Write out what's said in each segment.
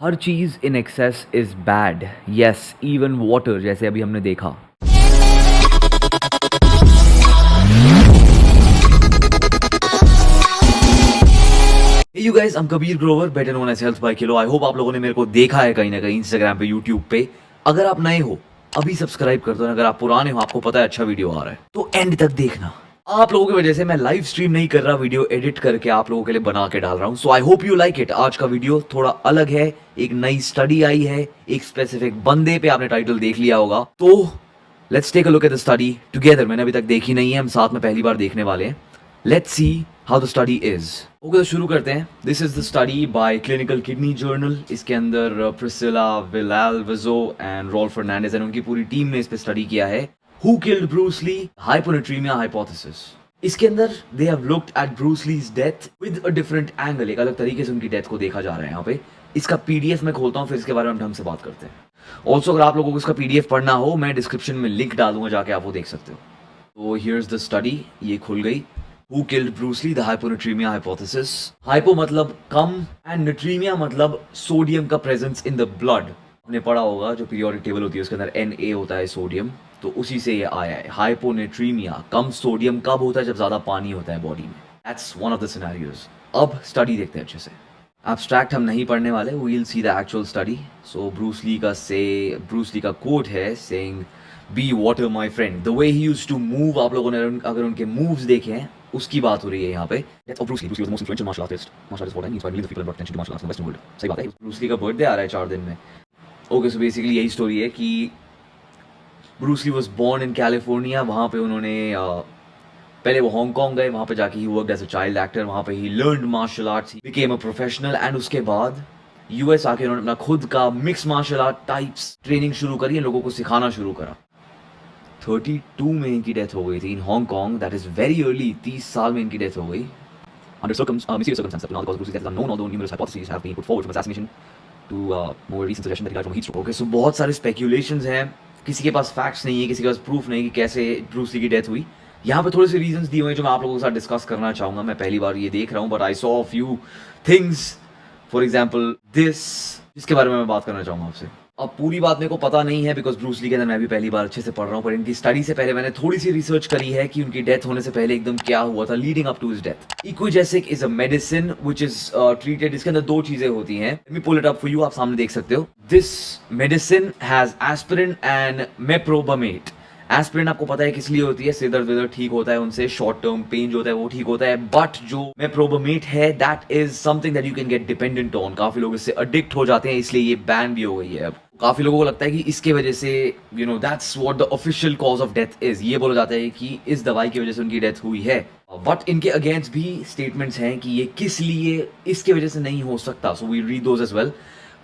हर चीज in excess is bad, yes even water, जैसे अभी हमने देखा। You guys, I am Kabir Grover, better known as health by kilo. I hope आप लोगों ने मेरे को देखा है कहीं ना कहीं इंस्टाग्राम पे, यूट्यूब पे। अगर आप नए हो अभी सब्सक्राइब कर दो, अगर आप पुराने हो आपको पता है अच्छा वीडियो आ रहा है तो एंड तक देखना। आप लोगों की वजह से मैं लाइव स्ट्रीम नहीं कर रहा, वीडियो एडिट करके आप लोगों के लिए बना के डाल रहा हूं। So I hope you like it. आज का वीडियो थोड़ा अलग है, एक नई स्टडी आई है, एक स्पेसिफिक बंदे पे, आपने टाइटल देख लिया होगा। तो let's take a look at the study together. मैंने अभी तक देखी नहीं है, हम साथ में पहली बार देखने वाले हैं। Let's see how the study is. Okay, तो शुरू करते हैं। This is the study by clinical kidney journal. इसके अंदर Priscilla Villalvazo and Rolf Fernandez and उनकी पूरी टीम ने इस पे स्टडी किया है। Who killed Bruce Lee, hyponatremia hypothesis. इसके अंदर they have looked at Bruce Lee's death with a different angle. एक अलग तरीके से उनकी डेथ को देखा जा रहा है यहाँ पे। इसका पीडीएफ मैं खोलता हूँ, फिर इसके बारे में ढंग से बात करते हैं। ऑल्सो अगर आप लोगों को इसका पीडीएफ पढ़ना हो, मैं डिस्क्रिप्शन में लिंक डाल दूंगा, जाके आप वो देख सकते हो। तो हियर्स द स्टडी, ये खुल गई। Who killed Bruce Lee? The hyponatremia hypothesis. Hypo मतलब कम एंड natremia मतलब सोडियम का प्रेजेंस इन द ब्लड। हमने पढ़ा होगा जो पीरियोडिक टेबल होती है उसके अंदर Na होता है सोडियम, तो उसी से ये आया है। हाइपोनेट्रीमिया, कम सोडियम कब होता है? जब ज्यादा पानी होता है बॉडी में। That's one of the scenarios. अब स्टडी देखते हैं अच्छे से। एब्स्ट्रैक्ट हम नहीं पढ़ने वाले, we will see the actual study. So Bruce Lee का कोट है saying be water my friend. The way he used to move, आप लोगों ने अगर उनके मूव्स देखे हैं उसकी बात हो रही है यहाँ पे। Death of Bruce Lee. Bruce Lee was the most influential martial artist. Martial artist what inspired millions of people and brought attention to martial arts in the western world. सही बात है। ब्रूस ली का birthday आ रहा है 4 दिन में। Okay, so basically यही story है कि Bruce Lee was born in California. वहाँ पे उन्होंने पहले वो हांगकांग गए, वहाँ पे जाके ही worked as a child actor. वहाँ पे ही learned martial arts, he became a professional and उसके बाद यूएस आके उन्होंने अपना खुद का mix martial art types training शुरू करी, इन लोगों को सिखाना शुरू करा। 32 में इनकी डेथ हो गई थी इन Hong Kong. That is very early, 30 साल में इनकी डेथ हो गई। Under mysterious circumstances, now the cause of Bruce's death is unknown, although numerous hypotheses have been put forward from assassination to more recent suggestion that he died from heat stroke. Okay, so बहुत सारे speculations हैं, किसी के पास facts नहीं है, किसी के पास proof नहीं कि कैसे ब्रूस ली की डेथ हुई। यहाँ पे थोड़े से रीजंस दिए हुए हैं जो मैं आप लोगों के साथ डिस्कस करना चाहूँगा। मैं पहली बार ये देख रहा हूँ, but I saw a few things, for example this, जिसके बारे में मैं बात करना चाहूँगा आपसे। अब पूरी बात मेरे को पता नहीं है बिकॉज ब्रूस ली के अंदर मैं भी पहली बार अच्छे से पढ़ रहा हूँ, पर इनकी स्टडी से पहले मैंने थोड़ी सी रिसर्च करी है कि उनकी डेथ होने से पहले एकदम क्या हुआ था leading up to his death. Equagesic is a medicine which is treated. इसके अंदर 2 चीजें होती हैं। Let me pull it up for you, आप सामने देख सकते हो। This medicine has aspirin and meprobamate. Aspirin आपको पता है किस लिए होती है? सिर दर्द ठीक होता है उनसे, शॉर्ट टर्म पेन जो होता है वो ठीक होता है। बट जो मेप्रोबामेट है that is something that you can get dependent on. काफी लोग इससे एडिक्ट हो जाते हैं, इसलिए ये बैन भी हो गई है अब। काफी लोगों को लगता है कि इसके वजह से that's what the official cause of death is. ये बोला जाता है कि इस दवाई की वजह से उनकी डेथ हुई है। बट इनके अगेंस्ट भी स्टेटमेंट्स हैं कि ये किस लिए, इसके वजह से नहीं हो सकता। So we read those as well.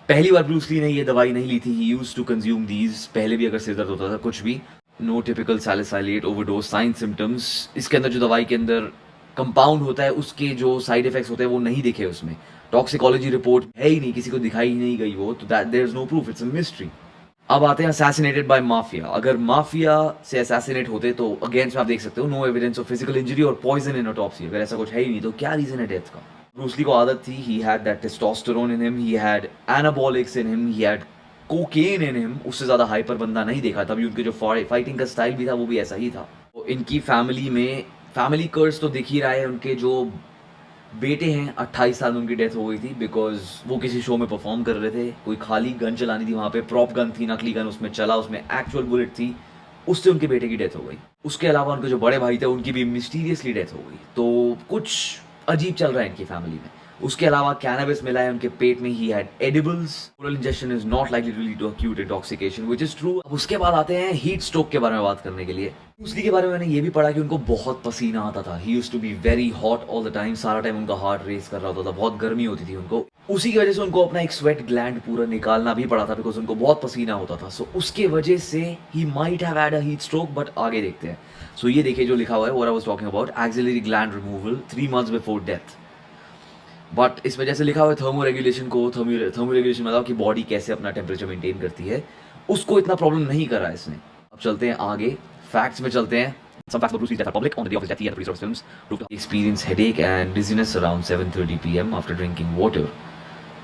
पहली बार ब्रूस ली ने ये दवाई नहीं ली थी, he used to consume these. पहले भी अगर सिर दर्द होता था कुछ भी, no typical salicylate overdose sign symptoms. इसके अंदर जो दवाई के अंदर कंपाउंड होता है उसके जो साइड इफेक्ट्स होते हैं वो नहीं दिखे उसमें। टॉक्सिकोलॉजी रिपोर्ट है ही नहीं, किसी को दिखाई ही नहीं गई वो, तो that there is no proof, it's a mystery. अब आते हैं असैसिनेटेड बाय माफिया। अगर माफिया से असैसिनेट होते तो अगेंस्ट में आप देख सकते हो no evidence of physical injury और पॉइजन इन ऑटोप्सी। अगर ऐसा कुछ है ही नहीं तो क्या रीजन है डेथ का? ब्रूस ली को आदत थी, he had that testosterone in him, he had anabolics in him, he had cocaine in him. उससे ज्यादा हाइपर बंदा नहीं देखा। तभी उनके जो फाइटिंग का स्टाइल भी था वो भी ऐसा ही था। तो इनकी फैमिली में फैमिली कर्स तो दिख ही रहा है। उनके जो बेटे हैं, 28 साल में उनकी डेथ हो गई थी बिकॉज वो किसी शो में परफॉर्म कर रहे थे। कोई खाली गन चलानी थी वहाँ पे, प्रॉप गन थी, नकली गन उसमें चला, उसमें एक्चुअल बुलेट थी, उससे उनके बेटे की डेथ हो गई। उसके अलावा उनके जो बड़े भाई थे उनकी भी मिस्टीरियसली डेथ हो गई। तो कुछ अजीब चल रहा है इनकी फैमिली में। उसके अलावा कैनबिस मिला है उनके पेट में, he had edibles. Oral injection is not likely to lead to acute intoxication which is true. अब उसके बाद आते हैं हीट स्ट्रोक के बारे में बात करने के लिए। ब्रूस ली के बारे में मैंने ये भी पढ़ा कि उनको बहुत पसीना आता था। He used to be very hot all the time. सारा टाइम उनका हार्ट रेस कर रहा होता था, बहुत गर्मी होती थी उनको। उसी की वजह से उनको अपना एक स्वेट ग्लैंड पूरा निकालना भी पड़ा था बिकॉज उनको बहुत पसीना होता था। सो उसके वजह से he might have had a heat stroke. But आगे देखते हैं। सो ये देखिए जो लिखा हुआ है, what I was talking about, axillary gland removal 3 months before death. But इस वजह से लिखा हुआ है थर्मो रेगुलेशन को। थर्मो रेगुलेशन मतलब कि बॉडी कैसे अपना टेम्परेचर मेंटेन करती है, उसको इतना प्रॉब्लम नहीं करा है इसने। अब चलते हैं आगे, फैक्ट्स में चलते हैं। Some facts about Bruce Lee's death are public. On the day of his death, he had a pre-service films proved to experience headache and dizziness around 7:30 p.m. after drinking water.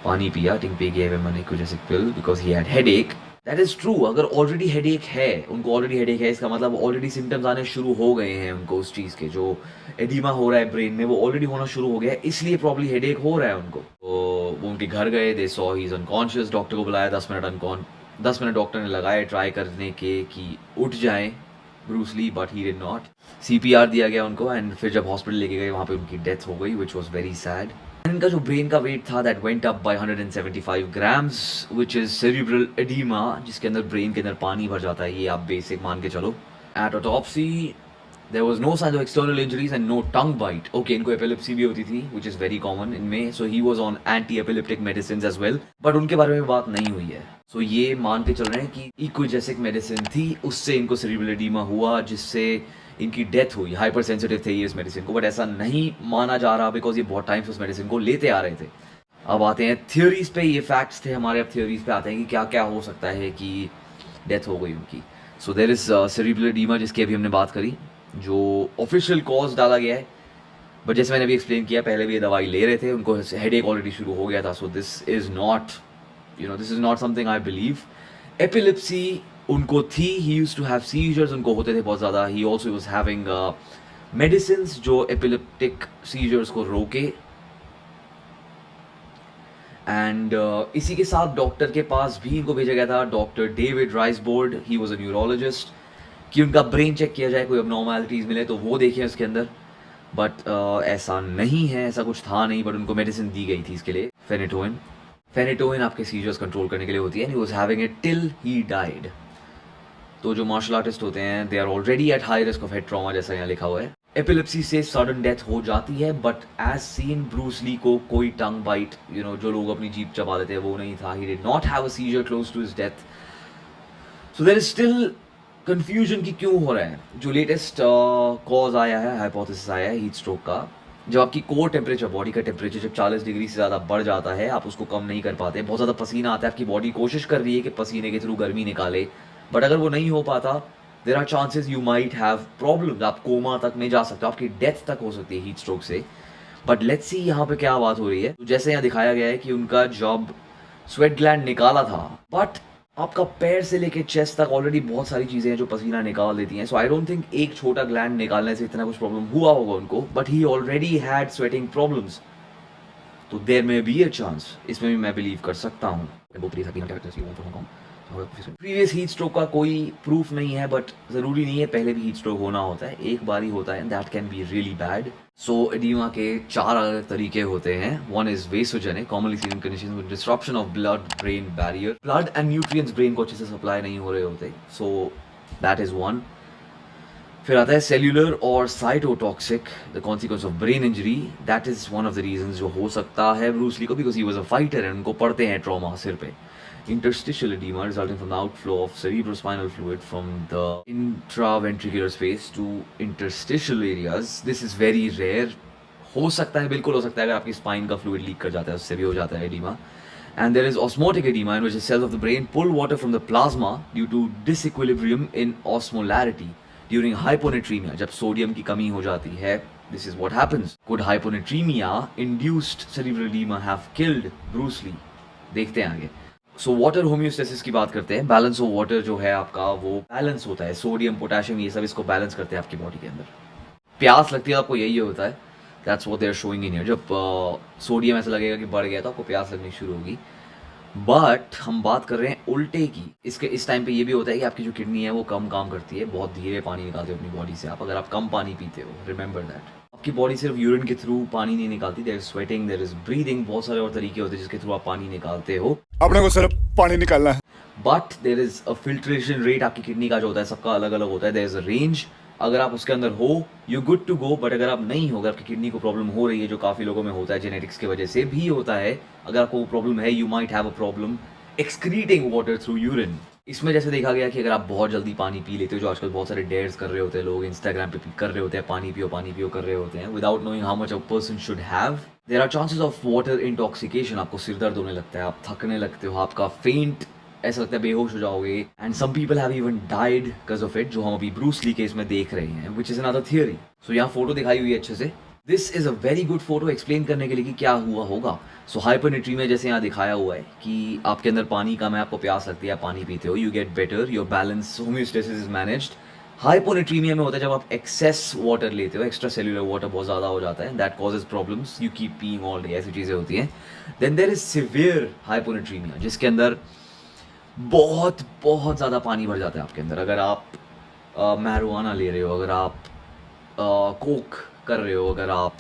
पानी पिया, टिंगपे gave him an Ecugesic pill because he had headache. That is true. अगर already headache है, उनको already headache है, इसका मतलब already symptoms आने शुरू हो गए हैं उनको उस चीज़ के, जो एडिमा हो रहा है ब्रेन में वो ऑलरेडी होना शुरू हो गया है, इसलिए प्रॉब्ली हेडेक हो रहा है उनको। तो वो उनके घर गए, they saw he is unconscious, doctor को बुलाया, 10 मिनट डॉक्टर ने लगाए ट्राई करने के कि उठ जाएं Bruce Lee, but he did not. CPR दिया गया उनको एंड फिर जब हॉस्पिटल लेके गए वहाँ पे उनकी डेथ हो गई, विच वॉज वेरी सैड। इनका जो ब्रेन का वेट था that went up by 175 grams which is cerebral edema, जिसके अंदर ब्रेन के अंदर पानी भर जाता है, ये आप बेसिक मान के चलो। At autopsy there was no signs of external injuries and no tongue bite. Okay, इनको epilepsy भी होती थी which is very common इनमें, so he was on anti-epileptic medicines as well, but उनके बारे में बात नहीं हुई है। so ये मान के चल रहे हैं कि Ecugesic medicine थी, उससे इनको cerebral edema हुआ जिससे इनकी डेथ हुई। हाइपर सेंसिटिव थे ये इस मेडिसिन को, बट ऐसा नहीं माना जा रहा बिकॉज ये बहुत टाइम से उस मेडिसिन को लेते आ रहे थे। अब आते हैं थियोरीज पे, ये फैक्ट्स थे हमारे, अब थियोरीज पे आते हैं कि क्या क्या हो सकता है कि डेथ हो गई उनकी। So there is cerebral edema जिसकी अभी हमने बात करी, जो ऑफिशियल कॉज डाला गया है, बट जैसे मैंने अभी एक्सप्लेन किया पहले भी ये दवाई ले रहे थे, उनको हेडेक ऑलरेडी शुरू हो गया था। So this is not something I believe. Epilepsy उनको थी, he used to have seizures, उनको होते थे बहुत ज़्यादा। He also was having medicines जो एपिलेप्टिक सीजर्स को रोके। एंड इसी के साथ डॉक्टर के पास भी इनको भेजा गया था, doctor David Reisbord, he was a neurologist, कि उनका ब्रेन चेक किया जाए, कोई अबनॉर्मैलिटीज़ मिले तो वो देखें उसके अंदर। बट ऐसा नहीं है, ऐसा कुछ था नहीं, बट उनको मेडिसिन दी गई थी इसके लिए, फेनेटोइन आपके सीजर्स कंट्रोल करने के लिए होती है, and he was having it till he died. तो जो मार्शल आर्टिस्ट होते हैं they are already at high risk of head trauma, जैसा यहाँ लिखा हुआ है। एपिलेप्सी से सडन डेथ हो जाती है, but as seen Bruce Lee को कोई टंग बाइट, जो लोग अपनी जीभ चबा देते हैं वो नहीं था। He did not have a seizure close to his death. So there is still confusion कि क्यों हो रहा है। जो लेटेस्ट कॉज आया है, हाइपोथेसिस आया है हीट स्ट्रोक का, जब आपकी कोर टेम्परेचर, बॉडी का टेम्परेचर जब 40 डिग्री से ज़्यादा बढ़ जाता है, आप उसको कम नहीं कर पाते, बहुत ज़्यादा पसीना आता है, आपकी बॉडी कोशिश कर रही है कि पसीने के थ्रू गर्मी निकाले, बट अगर वो नहीं हो पाता, there are chances you might have problem, आप कोमा तक में जा सकते हो, आपकी डेथ तक हो सकती है हीट स्ट्रोक से। बट लेट्स सी यहाँ पे क्या बात हो रही है। तो जैसे यहाँ दिखाया गया है कि उनका जब स्वेट ग्लैंड निकाला था, बट आपका पैर से लेके चेस्ट तक ऑलरेडी बहुत सारी चीज़ें हैं जो पसीना निकाल देती हैं। सो आई डोंट थिंक एक छोटा ग्लैंड निकालने से इतना कुछ प्रॉब्लम हुआ होगा उनको, but he already had sweating problems, तो there may be a chance, इसमें भी मैं बिलीव कर सकता हूँ। प्रीवियस हीट स्ट्रोक का कोई प्रूफ नहीं है, बट ज़रूरी नहीं है पहले भी हीट स्ट्रोक होना होता है, एक बार ही होता है, that can be really bad. So edema के 4 अलग तरीके होते हैं। One is vasogenic, commonly seen in conditions with disruption of blood brain barrier, blood and nutrients brain को अच्छे से सप्लाई नहीं हो रहे होते, सो दैट इज वन। फिर आता है सेल्यूलर और cytotoxic, the consequence of brain injury, that is one of the reasons जो हो सकता है ब्रूस ली को, because he was a fighter and उनको पड़ते हैं ट्रॉमा सिर पे। Interstitial edema resulting from the outflow of cerebrospinal fluid from the intraventricular space to interstitial areas. This is very rare. हो सकता है, बिल्कुल हो सकता है, अगर आपकी स्पाइन का फ्लूइड लीक कर जाता है उससे भी हो जाता है edema. And there is osmotic edema in which the cells of the brain pull water from the plasma due to disequilibrium in osmolarity during hyponatremia. जब सोडियम की कमी हो जाती है, this is what happens. Could hyponatremia induced cerebral edema have killed Bruce Lee? देखते हैं आगे। So water homeostasis की बात करते हैं। बैलेंस ऑफ वाटर जो है आपका, वो बैलेंस होता है, सोडियम पोटेशियम ये सब इसको बैलेंस करते हैं आपकी बॉडी के अंदर। प्यास लगती है आपको, यही होता है, that's what they are showing in here. जब सोडियम ऐसा लगेगा कि बढ़ गया तो आपको प्यास लगनी शुरू होगी। बट हम बात कर रहे हैं उल्टे की। इस टाइम पे ये भी होता है कि आपकी जो किडनी है वो कम काम करती है, बहुत धीरे पानी निकालते हो अपनी बॉडी से आप, अगर आप कम पानी पीते हो, रिमेंबर दैट। आपकी बॉडी सिर्फ यूरिन के थ्रू पानी नहीं निकालती, there is sweating, there is breathing, बहुत सारे और तरीके होते हैं जिसके थ्रू आप पानी निकालते हो। अपने को सिर्फ पानी निकालना है, but there is a filtration rate आपकी किडनी का जो होता है, सबका अलग अलग होता है, देयर इज अ रेंज। अगर आप उसके अंदर हो, you good to go, but अगर आप नहीं हो, अगर आपकी किडनी को प्रॉब्लम हो रही है, जो काफ़ी लोगों में होता है, जेनेटिक्स की वजह से भी होता है, अगर आपको प्रॉब्लम है, you might have a problem excreting water through urine. इसमें जैसे देखा गया कि अगर आप बहुत जल्दी पानी पी लेते हो, जो आजकल बहुत सारे डेयर्स कर रहे होते हैं लोग, इंस्टाग्राम पे कर रहे होते हैं, पानी पियो कर रहे होते हैं, without knowing how much a person should have, there are chances of water intoxication. आपको सिर दर्द होने लगता है, आप थकने लगते हो, आपका फेंट, ऐसा लगता है बेहोश हो जाओगे, and some people have even died because of it, जो हम अभी ब्रूस ली केस में देख रहे हैं, व्हिच इज अनदर थियरी। सो यहाँ फोटो दिखाई हुई है अच्छे से, this is a very good photo explain करने के लिए कि क्या हुआ होगा। सो हाइपरनेट्रीमिया जैसे यहाँ दिखाया हुआ है कि आपके अंदर पानी कम है, आपको प्यास लगती है, आप पानी पीते हो, you get better, your balance homeostasis is managed. Hyponatraemia में होता है जब आप एक्सेस वाटर लेते हो, एक्स्ट्रा सेल्यूलर वाटर बहुत ज़्यादा हो जाता है, that causes problems, you keep peeing all day, ऐसी चीज़ें होती हैं। Then there is severe hyponatremia जिसके अंदर बहुत बहुत ज़्यादा पानी भर जाता है आपके अंदर। अगर आप मैरिजुआना ले रहे हो, अगर आप कोक कर रहे हो, अगर आप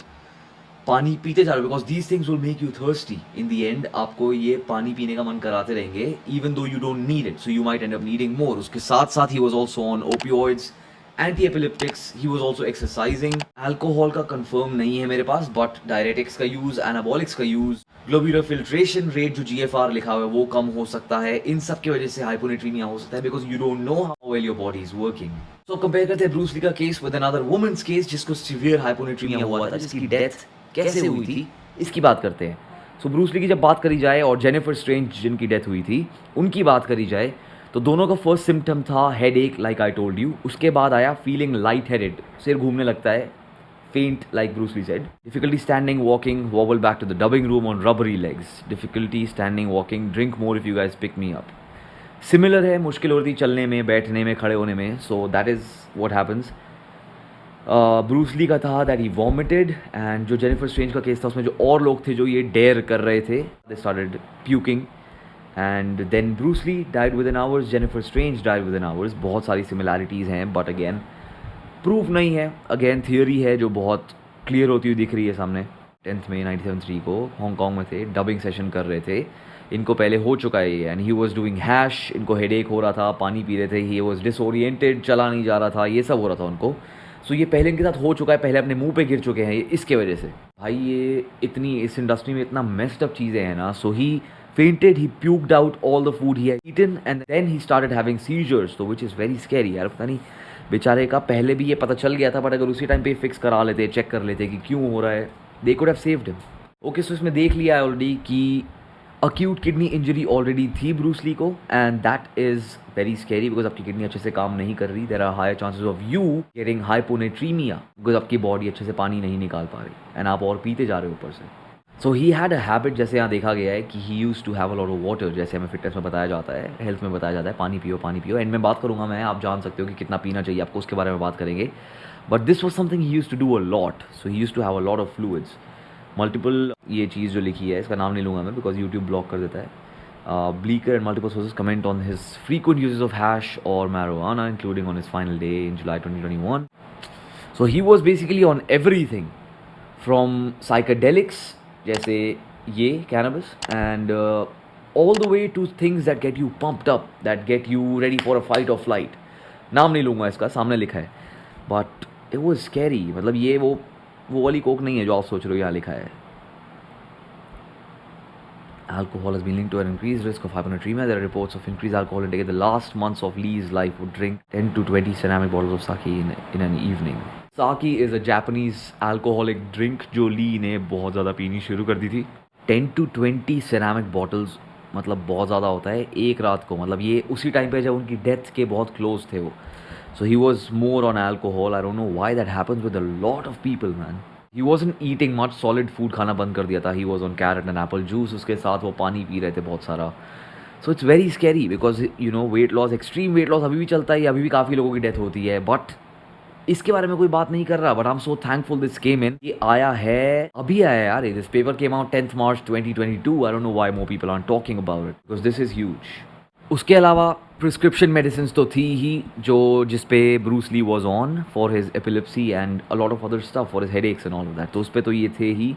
पानी पीते जा रहे हो, because these things will make you thirsty in the end, आपको ये पानी पीने का मन कराते रहेंगे even though you don't need it, so you might end up needing more. उसके साथ साथ ही was also on opioids, anti epileptics, he was also exercising. Alcohol का कंफर्म नहीं है मेरे पास, बट डायरेटिक्स का यूज, एनाबॉलिक्स का यूज, ग्लोब्यूलर फिल्ट्रेशन रेट जो जीएफआर लिखा हुआ है वो कम हो सकता है। इन सब की वजह से हाइपोनेट्रीमिया हो सकता है, because you don't know how well your body is working. तो कंपेयर करते हैं ब्रूस ली का case with another woman's case जिसको सीवियर हाइपोनेट्रीमिया हुआ था, जिसकी डेथ कैसे हुई थी इसकी बात करते हैं। सो ब्रूस ली की जब बात करी जाए और जेनिफर स्ट्रेंज जिनकी डेथ हुई थी उनकी बात करी जाए तो दोनों का फर्स्ट सिम्टम था हेड एक, लाइक आई टोल्ड यू। उसके बाद आया फीलिंग लाइट हेडेड, सिर घूमने लगता है, faint like Bruce Lee said, difficulty standing walking, wobble back to the dubbing room on rubbery legs, difficulty standing walking, drink more if you guys pick me up. Similar है, मुश्किल होती चलने में, बैठने में, खड़े होने में। So that is what happens. Bruce Lee का था दैट ही वॉमिटेड, एंड जो जेनिफर स्ट्रेंज का केस था उसमें जो और लोग थे जो ये डेयर कर रहे थे, they started puking, and then Bruce Lee died within hours, Jennifer Strange died within hours. बहुत सारी सिमिलैरिटीज़ हैं, बट अगेन प्रूफ नहीं है, अगेन थियोरी है जो बहुत क्लियर होती हुई दिख रही है सामने। 10 मई 1973 को हांगकॉन्ग में थे, डबिंग सेशन कर रहे थे, इनको पहले हो चुका है ये, and he was doing hash, इनको हेडेक हो रहा था, पानी पी रहे थे, ही वॉज डिसओरिएंटेड, चला नहीं जा रहा था, ये सब हो रहा था उनको। सो ये पहले इनके साथ हो चुका है, पहले अपने मुंह पे गिर चुके हैं ये, इसके वजह से। भाई ये इतनी, इस इंडस्ट्री में इतना मेस्ड अप चीज़ें हैं ना। सो ही fainted, he puked out all the food he had eaten, and then he started having seizures, so which is very scary यार। पता नहीं बेचारे का पहले भी ये पता चल गया था, बट अगर उसी टाइम पे फिक्स करा लेते, चेक कर लेते कि क्यों हो रहा है, they could have saved him। Okay, so इसमें देख लिया है ऑलरेडी कि अक्यूट किडनी इंजरी ऑलरेडी थी ब्रूस ली को, and that is very scary because आपकी किडनी अच्छे से काम नहीं कर रही। There are higher chances of you getting hyponatremia because आपकी बॉडी अच्छे से पानी नहीं निकाल पा रही, एंड आप और पीते जा रहे हो ऊपर से। सो ही हैड अ हैबिट, जैसे यहाँ देखा गया है कि he use to have a lot of water, जैसे हमें फिटनेस में बताया जाता है, हेल्थ में बताया जाता है, पानी पियो पानी पियो। एंड मैं बात करूँगा मैं, आप जान सकते हो कि कितना पीना चाहिए आपको, उसके बारे में बात करेंगे। But this was something he use to do a lot, so he use to have a lot of fluids. Multiple, ये चीज़ जो लिखी है इसका नाम नहीं लूँगा मैं बिकॉज यूट्यूब ब्लॉक कर देता है। Bleecker and multiple sources comment on his frequent uses of hash or marijuana, including on his final day in July 2021. So he was basically on everything, from psychedelics, जैसे ये cannabis, and all the way to things that get you pumped up, that get you ready for a fight or flight. नाम नहीं लूँगा इसका, सामने लिखा है, but it was scary। मतलब ये वो वाली कोक नहीं है जो आप सोच रहे हो, यहाँ लिखा है। Alcohol has been linked to an increased risk of hyponatremia. There are reports of increased alcohol intake in the last months of Lee's life. Would drink 10 to 20 ceramic bottles of sake in an evening. Sake is a Japanese alcoholic drink जो ली ने बहुत ज़्यादा पीनी शुरू कर दी थी। 10 to 20 ceramic bottles मतलब बहुत ज़्यादा होता है एक रात को। मतलब ये उसी टाइम पे जब उनकी डेथ के बहुत क्लोज थे वो। So he was more on alcohol. I don't know why that happens with a lot of people, man. He wasn't eating much solid food, खाना बंद कर दिया था। He was on carrot and apple juice, उसके साथ वो पानी P रहे थे बहुत सारा। So it's very scary because you know weight loss, extreme weight loss अभी भी चलता है, अभी भी काफ़ी लोगों की डेथ होती है, बट इसके बारे में कोई बात नहीं कर रहा। But I am so thankful this came in, ये आया है, अभी आया है यार। This paper came out 10th March 2022। I don't know why more people are talking about it because this is huge. उसके अलावा प्रिस्क्रिप्शन मेडिसिन तो थी ही जो जिस पे Bruce Lee was on for his epilepsy and a lot of other stuff for his headaches and all of that. तो उस पर तो ये थे ही,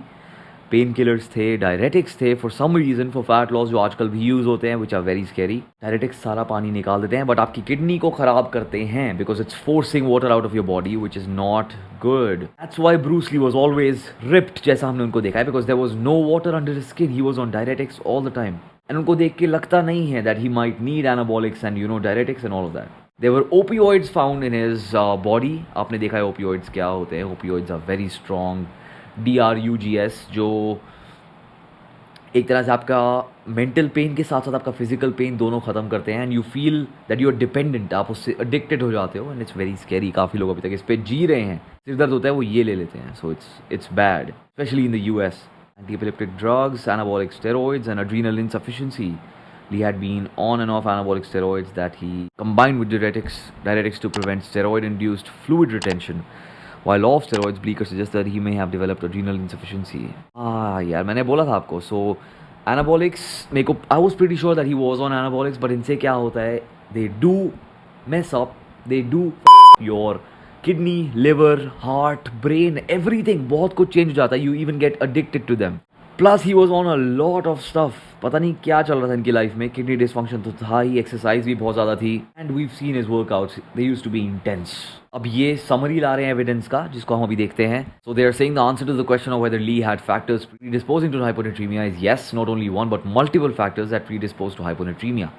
पेन किलर्स थे, डायरेटिक्स थे for some reason, for fat loss जो आजकल भी यूज़ होते हैं, which are very scary. Diuretics सारा पानी निकाल देते हैं बट आपकी किडनी को ख़राब करते हैं because it's forcing water out of your body which is not good. That's why Bruce Lee was always ripped, जैसा हमने उनको देखा है, because there was no water under his skin. He was on diuretics all the time, and उनको देख के लगता नहीं है that he might need anabolics and you know diuretics and all of that. There were opioids found in his body. आपने देखा है opioids क्या होते हैं। Opioids are very strong, DRUGs, जो एक तरह से आपका मेंटल पेन के साथ साथ आपका फिजिकल पेन दोनों ख़त्म करते हैं and you feel that you are dependent, आप उससे एडिक्टेड हो जाते हो एंड इट्स वेरी स्कैरी। काफ़ी लोग अभी तक इस पे जी रहे हैं, सिर दर्द होता है वो ये ले लेते हैं, so it's bad specially in the US. Anti-epileptic drugs, anabolic steroids and adrenal insufficiency. Lee had been on and off anabolic steroids that he combined with diuretics to prevent steroid-induced fluid retention. While off steroids, Bleecker suggests that he may have developed adrenal insufficiency. यार मैंने बोला था आपको। So anabolics, मेरे को I was pretty sure that he was on anabolics, but इनसे क्या होता है, they do mess up, they do your kidney, liver, heart, brain, everything, बहुत कुछ चेंज हो जाता है, you even get addicted to them. Plus he was on a lot of stuff, पता नहीं क्या चल रहा था इनकी लाइफ में, किडनी डिसफंक्शन तो था ही, एक्सरसाइज भी बहुत ज़्यादा थी and we've seen his workouts, they used to be intense. अब ये समरी ला रहे हैं एविडेंस का, जिसको हम अभी देखते हैं। So they are saying the answer to the question of whether Lee had factors predisposing to hyponatremia is yes, not only one but multiple factors that predispose to hyponatremia.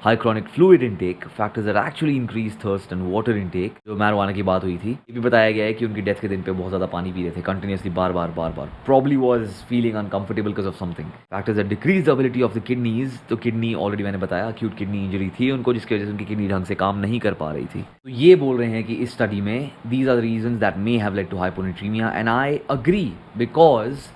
High chronic fluid intake, factors that actually increase thirst and water intake, जो marijuana की बात हुई थी। ये भी बताया गया है कि उनकी डेथ के दिन पे बहुत ज़्यादा पानी पी रहे थे continuously, bar bar probably was feeling uncomfortable because of something. Factors that decrease the ability of the kidneys, तो किडनी ऑलरेडी मैंने बताया acute kidney injury थी उनको, जिसकी वजह से उनकी किडनी ढंग से काम नहीं कर पा रही थी। तो ये बोल रहे हैं कि इस स्टडी में these are the reasons that may have led to hyponatremia and I agree because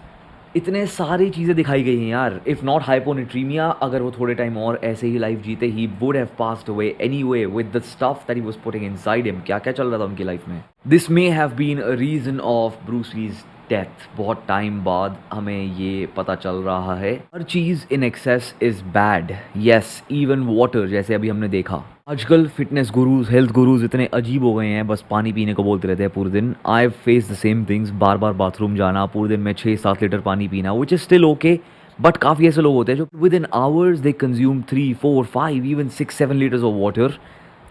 इतने सारी चीज़ें दिखाई गई हैं यार। इफ़ नॉट हाइपोनेट्रीमिया, अगर वो थोड़े टाइम और ऐसे ही लाइफ जीते, he would have passed away anyway with the stuff that he was putting inside him. क्या क्या चल रहा था उनकी लाइफ में। This may have been a reason of Bruce Lee's death. बहुत टाइम बाद हमें ये पता चल रहा है, हर चीज़ in excess is bad. Yes, even water, जैसे अभी हमने देखा। आजकल फिटनेस गुरुज, हेल्थ गुरुज इतने अजीब हो गए हैं, बस पानी पीने को बोलते रहते हैं पूरे दिन। I face the same things, bar bar bathroom जाना, पूरे दिन में 6-7 लीटर पानी पीना, which is still okay, but काफ़ी ऐसे लोग होते हैं जो with in hours they consume 3, 4, 5, even 6-7 litres of water,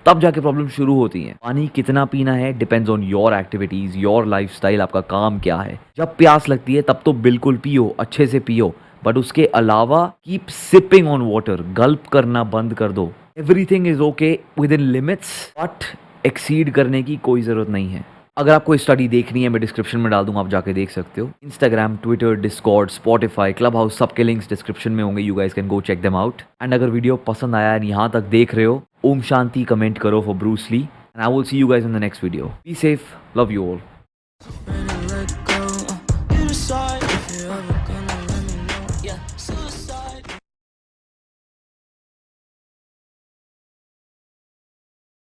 तब जाके प्रॉब्लम शुरू होती हैं। पानी कितना पीना है depends on your activities, your lifestyle, आपका काम क्या है। जब प्यास लगती है तब तो बिल्कुल पियो, अच्छे से पियो, बट उसके अलावा कीप सिपिंग ऑन वाटर, गल्प करना बंद कर दो। Everything is okay with in limits, but exceed करने की कोई ज़रूरत नहीं है। अगर आपको स्टडी देखनी है मैं डिस्क्रिप्शन में डाल दूंगा, आप जाके देख सकते हो। Instagram, Twitter, Discord, Spotify, Clubhouse, सबके लिंक्स डिस्क्रिप्शन में होंगे, you guys can go check them out. And अगर वीडियो पसंद आया एंड यहाँ तक देख रहे हो, ओम शांति कमेंट करो for Bruce Lee and I will see you guys in the next video. Be safe, love you all.